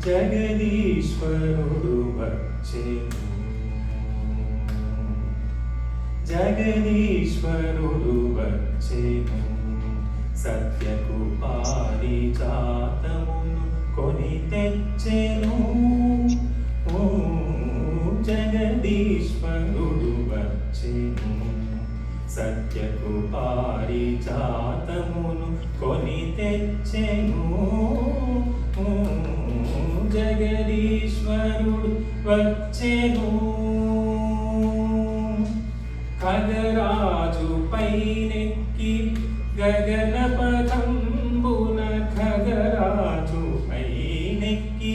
జగదీశ్వరుడు వచ్చెను. జగదీశ్వరుడు వచ్చెను. సత్యకు పారిజాతమును కొని తెచ్చెను. జగదీశ్వరుడు వచ్చెను. సత్యకు పారిజాతమును కొని తెచ్చెను. జగదీశ్వరుడు వచ్చెను. ఖగరాజు పైనెక్కి గగన పథంబున ఖగరాజు పైనెక్కి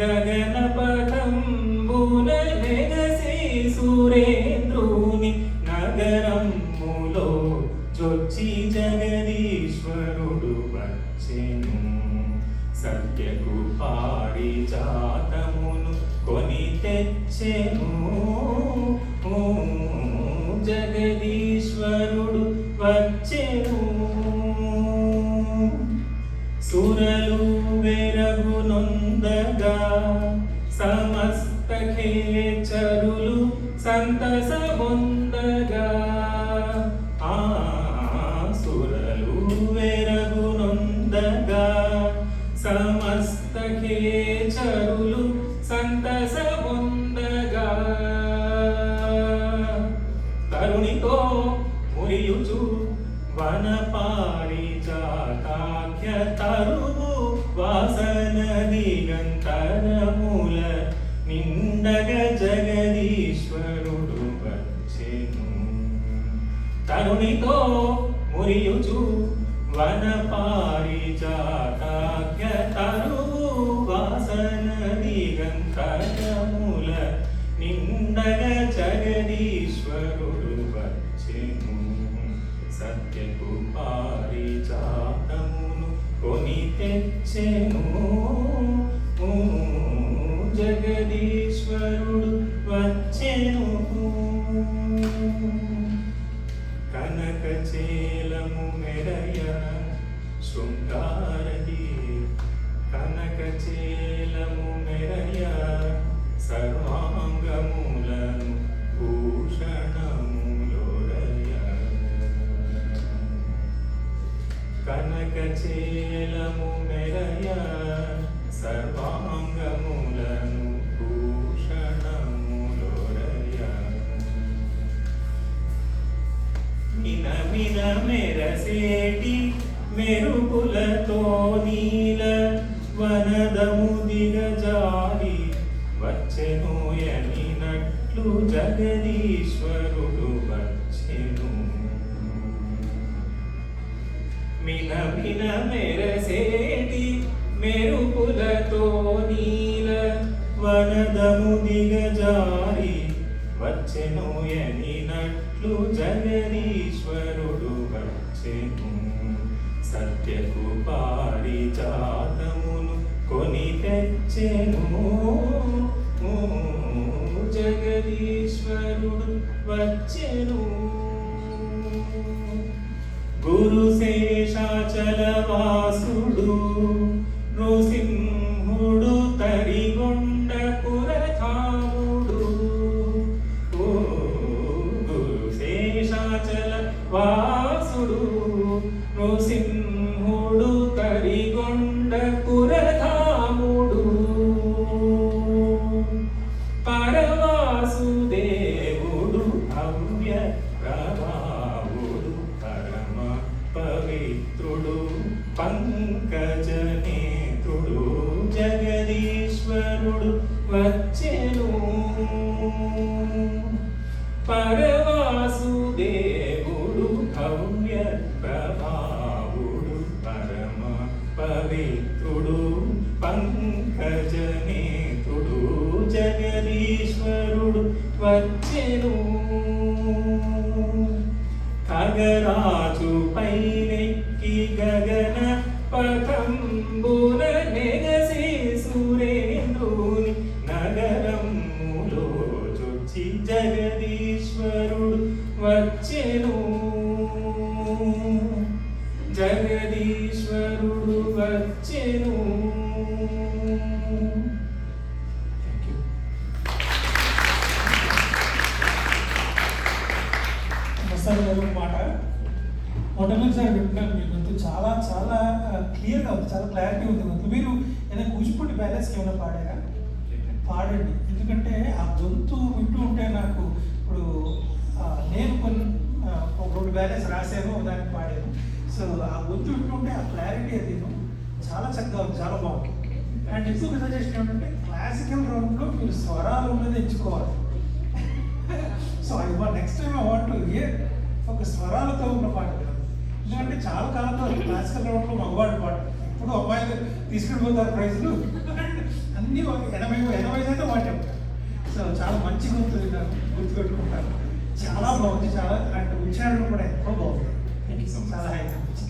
గగన పథంబున వెగసి సురేంద్రుని నగరములో చొచ్చి జగదీశ్వరుడు వచ్చెను. సత్యకు పారిజాతమును కొని తెచ్చెను. జగదీశ్వరుడు వచ్చెను. సురలు వెరగునొందగా సమస్త ఖేచరులు సంతసమొందగా. సురలు వెరగునొందగా సమస్త ఖేచరులు సంతసమొందగా. తరుణితో మురియుచు వన పారిజాతాఖ్య తరువు వాసన దిగంతరముల నిండగ జగదీశ్వరుడు వచ్చెను. తరుణితో మురియుచు వన పారిజాతాఖ్య తరువు వాసన దిగంతరముల నిండగ జగదీశ్వరుడు వచ్చెను. సత్యకు పారిజాతమును కొని తెచ్చెను. జగదీశ్వరుడు వచ్చెను. కనకచేలము మెరయ శృంగారది. కనకచేలము మెరయ సర్వాంగములను భూషణములొరయ. కనకచేలము మెరయ సర్వాంగములను భూషణములొరయ. మిన మిన మెరసేటి మెరుపులతో నీల వనదము దిగజారి వచ్చెను యనినట్లు జగదీశ్వరుడు వచ్చెను. మిన మిన మెరసేటి మెరుపులతో నీల వనదము దిగజారి వచ్చెను యనినట్లు జగదీశ్వరుడు వచ్చెను. సత్యకు పారిజాతమును కొని తెచ్చెను. జగదీశ్వరుడు వచ్చెను. గురు శేషాచలవాసుడు నృసింహుడు తరిగొండ పురధాముడు. గురు శేషాచల వాసుడు నృసింహుడు తరిగొండ పురధాముడు. పరవాసుదేవుడు భవ్య ప్రభావుడు పరమ పవిత్రుడు పంకజనేత్రుడు జగదీశ్వరుడు వచ్చెను. పరవాసుదేవుడు భవ్య ప్రభావుడు పరమ పవిత్రుడు పంకజనేత్రుడు జగదీశ్వరుడు వచ్చెను. ఖగరాజు పైనెక్కి గగన పథంబున నెగసి సురేంద్రుని నగరములో చొచ్చి జగదీశ్వరుడు వచ్చెను. జగదీశ్వరుడు వచ్చెను. మొట్టమొదటిసారి వింటున్నాను మీ గొంతు చాలా చాలా క్లియర్గా ఉంది, చాలా క్లారిటీ ఉంది గొంతు. మీరు ఏదైనా కూచిపూడి బ్యాలెన్స్కి ఏమైనా పాడారా? పాడండి, ఎందుకంటే ఆ గొంతు వింటూ ఉంటే నాకు ఇప్పుడు నేను కొన్ని ఒక 2 బ్యాలెన్స్ రాశాను, దానికి పాడాను. సో ఆ గొంతు వింటూ ఉంటే ఆ క్లారిటీ అది చాలా చక్కగా ఉంది, చాలా బాగుంది. అండ్ ఇంకొక సజెషన్ ఏంటంటే క్లాసికల్ రౌండ్లో మీరు స్వరాలు ఉన్నది ఎంచుకోవాలి. So next time I want to hear ఒక స్వరాలతో ఉన్న పాట కదా, ఎందుకంటే చాలా కాలంలో క్లాసికల్ రౌండ్లో మగవాడి పాట, ఇప్పుడు అమ్మాయిలు తీసుకెళ్ళిపోతారు ప్రైజ్లు, అన్నీ 80% వాటే ఉంటారు. సో చాలా మంచి గొంతు విన్నారు, గుర్తుపెట్టుకుంటారు. చాలా బాగుంది, చాలా అంటే ఉచ్చారణ కూడా ఎంతో బాగుంది, చాలా హాయిగా అనిపించింది.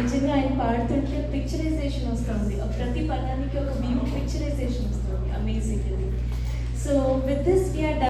నిజంగా ఆయన పాడుతుంటే పిక్చరైజేషన్ వస్తుంది, ప్రతి పదానికి ఒక వ్యూ పిక్చరైజేషన్ వస్తుంది. Amazing. So with this we are